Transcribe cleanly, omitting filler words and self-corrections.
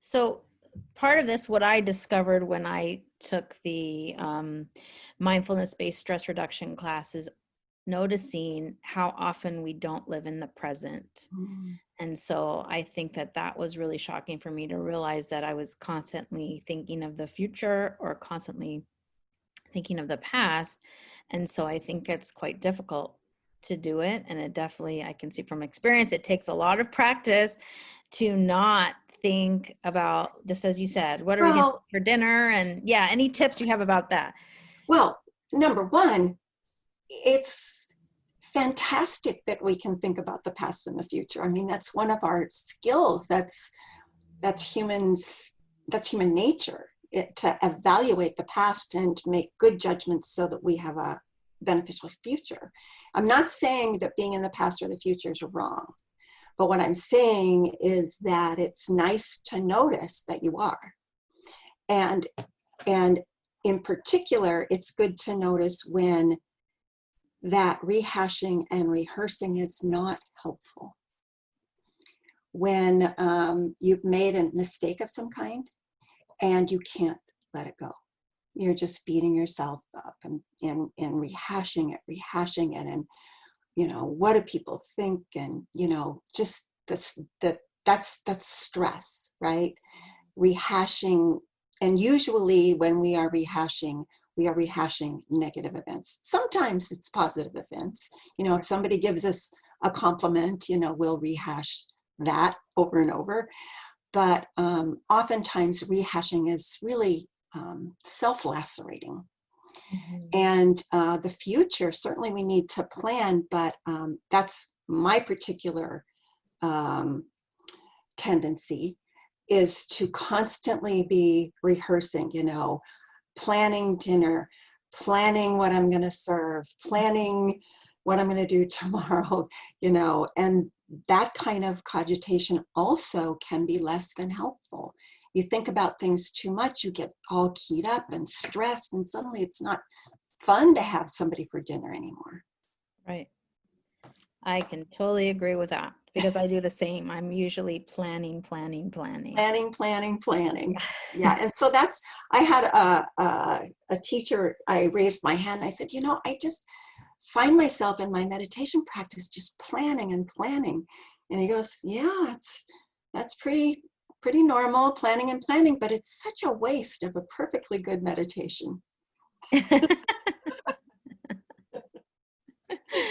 So part of this, what I discovered when I took the mindfulness-based stress reduction class is noticing how often we don't live in the present. Mm. And so I think that that was really shocking for me to realize that I was constantly thinking of the future or constantly thinking of the past. And so I think it's quite difficult to do it. And it definitely, I can see from experience, it takes a lot of practice to not think about, just as you said, what are we going to Well, eat for dinner? And yeah, any tips you have about that? well, number one, it's fantastic that we can think about the past and the future. I mean, that's one of our skills. That's humans. That's human nature. To evaluate the past and make good judgments so that we have a beneficial future. I'm not saying that being in the past or the future is wrong, but what I'm saying is that it's nice to notice that you are, and and in particular, it's good to notice when that rehashing and rehearsing is not helpful. When you've made a mistake of some kind and you can't let it go. You're just beating yourself up and rehashing it. And, what do people think? And, just that's stress, right? Rehashing. And usually when we are rehashing negative events. Sometimes it's positive events. If somebody gives us a compliment, we'll rehash that over and over. But oftentimes rehashing is really self-lacerating. Mhm. And the future, certainly we need to plan, but that's my particular um, tendency, is to constantly be rehearsing, planning dinner, planning what I'm going to serve, planning what I'm going to do tomorrow, and that kind of cogitation also can be less than helpful. You think about things too much, you get all keyed up and stressed, and suddenly it's not fun to have somebody for dinner anymore. Right. I can totally agree with that because I do the same. I'm usually planning, planning, planning. Planning. Yeah. Yeah, and so I had a teacher, I raised my hand, I said, I just find myself in my meditation practice just planning and planning. And he goes, yeah, that's pretty normal, planning and planning, but it's such a waste of a perfectly good meditation.